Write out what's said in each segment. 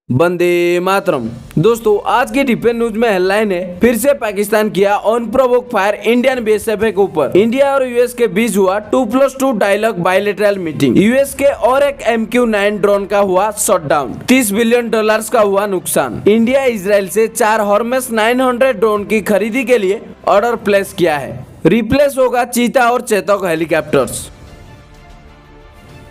वंदे मातरम। दोस्तों, आज की डिफेंस न्यूज में हेडलाइन है, फिर से पाकिस्तान किया अनप्रोवोक्ड फायर इंडियन बीएसएफ के ऊपर। इंडिया और यूएस के बीच हुआ 2+2 डायलॉग बायलैटरल मीटिंग। यूएस के और एक MQ-9 ड्रोन का हुआ शटडाउन। $30 बिलियन का हुआ नुकसान। इंडिया इजराइल से 4 हर्मेस 900 ड्रोन की खरीदी के लिए ऑर्डर प्लेस किया है। रिप्लेस होगा चीता और चेतक हेलीकॉप्टर्स।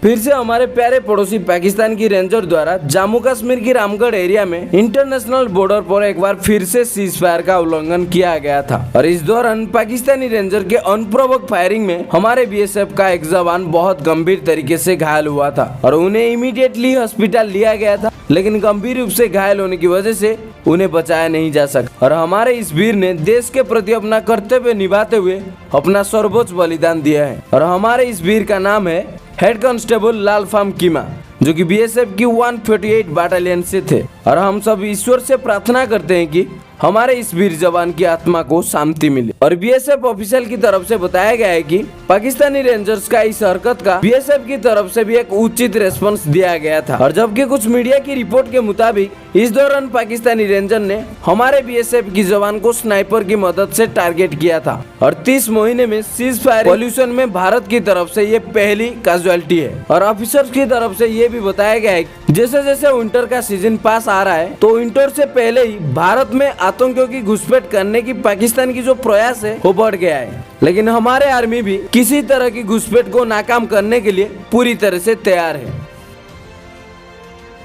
फिर से हमारे प्यारे पड़ोसी पाकिस्तान की रेंजर द्वारा जम्मू कश्मीर की रामगढ़ एरिया में इंटरनेशनल बॉर्डर पर एक बार फिर से सीज फायर का उल्लंघन किया गया था और इस दौरान पाकिस्तानी रेंजर के अनप्रोवोक्ड फायरिंग में हमारे बीएसएफ का एक जवान बहुत गंभीर तरीके से घायल हुआ था और उन्हें इमीडिएटली हॉस्पिटल लिया गया था, लेकिन गंभीर रूप से घायल होने की वजह से उन्हें बचाया नहीं जा सका और हमारे इस वीर ने देश के प्रति अपना कर्तव्य निभाते हुए अपना सर्वोच्च बलिदान दिया है। और हमारे इस वीर का नाम है हेड कांस्टेबल लालफाम कीमा, जो कि बीएसएफ की 148 बटालियन से थे। और हम सब ईश्वर से प्रार्थना करते हैं कि हमारे इस वीर जवान की आत्मा को शांति मिले। और बीएसएफ ऑफिशियल की तरफ से बताया गया है कि पाकिस्तानी रेंजर्स का इस हरकत का बीएसएफ की तरफ से भी एक उचित रेस्पॉन्स दिया गया था। और जबकि कुछ मीडिया की रिपोर्ट के मुताबिक इस दौरान पाकिस्तानी रेंजर ने हमारे बीएसएफ की जवान को स्नाइपर की मदद से टारगेट किया था और 30 महीने में सीज फायर पॉल्यूशन में भारत की तरफ से ये पहली कैजुअलिटी है। और ऑफिसर्स की तरफ से ये भी बताया गया है जैसे जैसे विंटर का सीजन पास आ रहा है तो विंटर से पहले ही भारत में आतंकियों की घुसपैठ करने की पाकिस्तान की जो प्रयास है वो बढ़ गया है, लेकिन हमारे आर्मी भी किसी तरह की घुसपैठ को नाकाम करने के लिए पूरी तरह से तैयार है।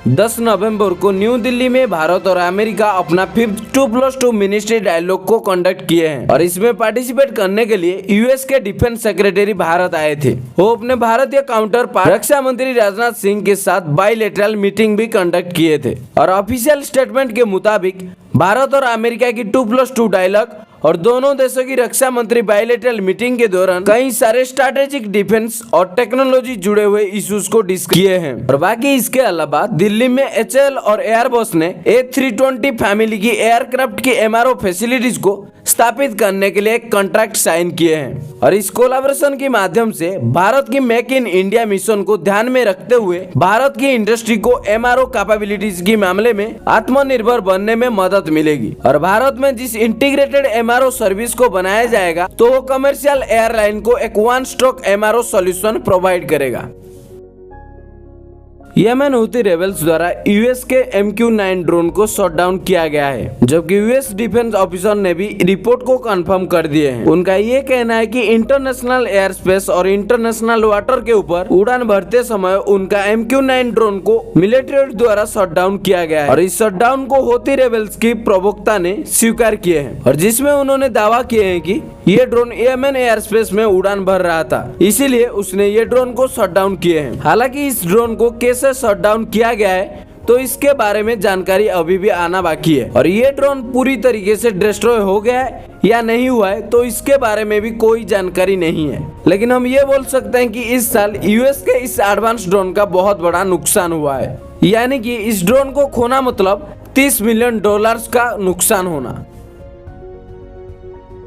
10 नवंबर को न्यू दिल्ली में भारत और अमेरिका अपना 5th 2+2 मिनिस्ट्री डायलॉग को कंडक्ट किए हैं और इसमें पार्टिसिपेट करने के लिए यूएस के डिफेंस सेक्रेटरी भारत आए थे। वो अपने भारतीय काउंटर पार्ट रक्षा मंत्री राजनाथ सिंह के साथ बायलैटरल मीटिंग भी कंडक्ट किए थे। और ऑफिशियल स्टेटमेंट के मुताबिक भारत और अमेरिका की 2+2 डायलॉग और दोनों देशों की रक्षा मंत्री बायलैटरल मीटिंग के दौरान कई सारे स्ट्रैटेजिक डिफेंस और टेक्नोलॉजी जुड़े हुए इश्यूज को डिस्कस किए हैं। और बाकी इसके अलावा दिल्ली में HAL और एयरबस ने A320 फैमिली की एयरक्राफ्ट की MRO फैसिलिटीज को स्थापित करने के लिए एक कॉन्ट्रैक्ट साइन किए हैं। और इस कोलैबोरेशन के माध्यम से भारत की मेक इन इंडिया मिशन को ध्यान में रखते हुए भारत की इंडस्ट्री को MRO कैपेबिलिटीज के मामले में आत्मनिर्भर बनने में मदद मिलेगी। और भारत में जिस इंटीग्रेटेड MRO सर्विस को बनाया जाएगा तो वो कमर्शियल एयरलाइन को एक one stop MRO solution provide करेगा। यमन हुती रेबल्स द्वारा यूएस के MQ-9 ड्रोन को शॉट डाउन किया गया है, जबकि यूएस डिफेंस ऑफिसर ने भी रिपोर्ट को कंफर्म कर दिए हैं। उनका ये कहना है कि इंटरनेशनल एयर स्पेस और इंटरनेशनल वाटर के ऊपर उड़ान भरते समय उनका MQ-9 ड्रोन को मिलिट्री द्वारा शॉट डाउन किया गया है और इस शॉट डाउन को हुती रेबल्स की प्रवक्ता ने स्वीकार किए हैं और जिसमें उन्होंने दावा किए हैं कि ये ड्रोन यमन एयर स्पेस में उड़ान भर रहा था, इसीलिए उसने ये ड्रोन को शॉट डाउन किए हैं। हालांकि इस ड्रोन को कैसे शॉट डाउन किया गया है तो इसके बारे में जानकारी अभी भी आना बाकी है और ये ड्रोन पूरी तरीके से डिस्ट्रॉय हो गया है या नहीं हुआ है तो इसके बारे में भी कोई जानकारी नहीं है। लेकिन हम ये बोल सकते हैं कि इस साल यूएस के इस एडवांस ड्रोन का बहुत बड़ा नुकसान हुआ है, यानी कि इस ड्रोन को खोना मतलब $30 मिलियन का नुकसान होना।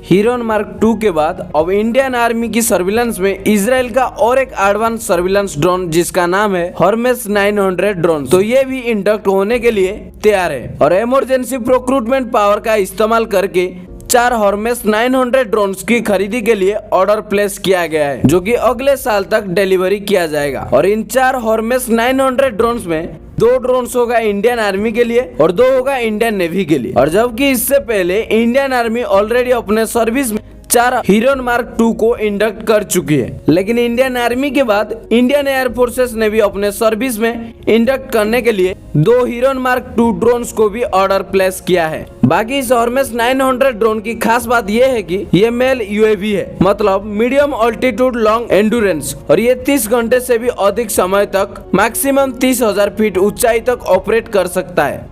हीरोन मार्क 2 के बाद अब इंडियन आर्मी की सर्विलेंस में इजराइल का और एक एडवांस सर्विलेंस ड्रोन जिसका नाम है हर्मेस 900 ड्रोन, तो ये भी इंडक्ट होने के लिए तैयार है और इमरजेंसी प्रोक्रूटमेंट पावर का इस्तेमाल करके 4 हर्मेस 900 ड्रोन्स की खरीदी के लिए ऑर्डर प्लेस किया गया है, जो कि अगले साल तक डिलीवरी किया जाएगा। और इन 4 हर्मेस 900 ड्रोन्स में 2 ड्रोन्स होगा इंडियन आर्मी के लिए और 2 होगा इंडियन नेवी के लिए। और जबकि इससे पहले इंडियन आर्मी ऑलरेडी अपने सर्विस में 4 हीरोन मार्क 2 को इंडक्ट कर चुकी है, लेकिन इंडियन आर्मी के बाद इंडियन एयर फोर्सेस ने भी अपने सर्विस में इंडक्ट करने के लिए 2 हीरोन मार्क 2 ड्रोन्स को भी ऑर्डर प्लेस किया है। बाकी इस हर्मेस 900 ड्रोन की खास बात यह है कि ये मेल UAV है, मतलब मीडियम ऑल्टीट्यूड लॉन्ग एंडुरेंस, और ये 30 घंटे से भी अधिक समय तक मैक्सिमम 30,000 फीट ऊंचाई तक ऑपरेट कर सकता है।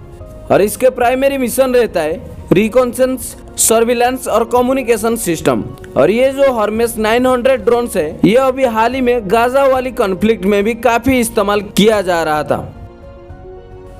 और इसके प्राइमरी मिशन रहता है रिकॉन्सेंस, सर्विलेंस और कम्युनिकेशन सिस्टम। और ये जो हर्मेस 900 ड्रोन्स है ये अभी हाल ही में गाजा वाली कॉन्फ्लिक्ट में भी काफी इस्तेमाल किया जा रहा था।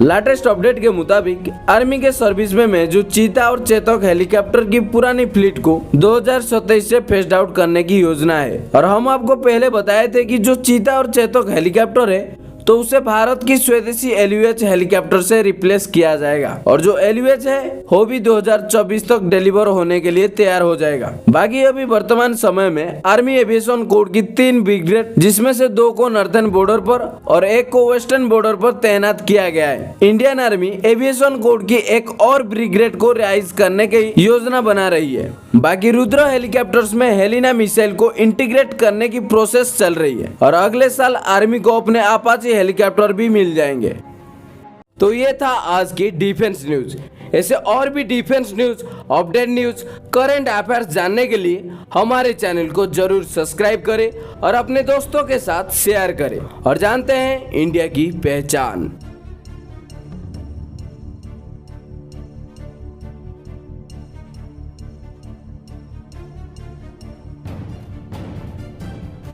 लेटेस्ट अपडेट के मुताबिक आर्मी के सर्विस में मौजूद चीता और चेतक हेलीकॉप्टर की पुरानी फ्लीट को 2027 से फेस्ड आउट करने की योजना है। और हम आपको पहले बताए थे कि जो चीता और चेतक हेलीकॉप्टर है तो उसे भारत की स्वदेशी LUH हेलीकॉप्टर से रिप्लेस किया जाएगा और जो LUH है वो भी 2024 तक डिलीवर होने के लिए तैयार हो जाएगा। बाकी अभी वर्तमान समय में आर्मी एविएशन कोर की 3 ब्रिगेड, जिसमें से 2 को नॉर्थर्न बॉर्डर पर और 1 को वेस्टर्न बॉर्डर पर तैनात किया गया है। इंडियन आर्मी एविएशन कोर की एक और ब्रिगेड को राइज करने की योजना बना रही है। बाकी रुद्र हेलीकॉप्टर्स में हेलिना मिसाइल को इंटीग्रेट करने की प्रोसेस चल रही है और अगले साल आर्मी को अपने अपाचे हेलीकॉप्टर भी मिल जाएंगे। तो ये था आज की डिफेंस न्यूज। ऐसे और भी defence news, update news, current affairs जानने के लिए हमारे चैनल को जरूर सब्सक्राइब करें और अपने दोस्तों के साथ शेयर करें और जानते हैं इंडिया की पहचान।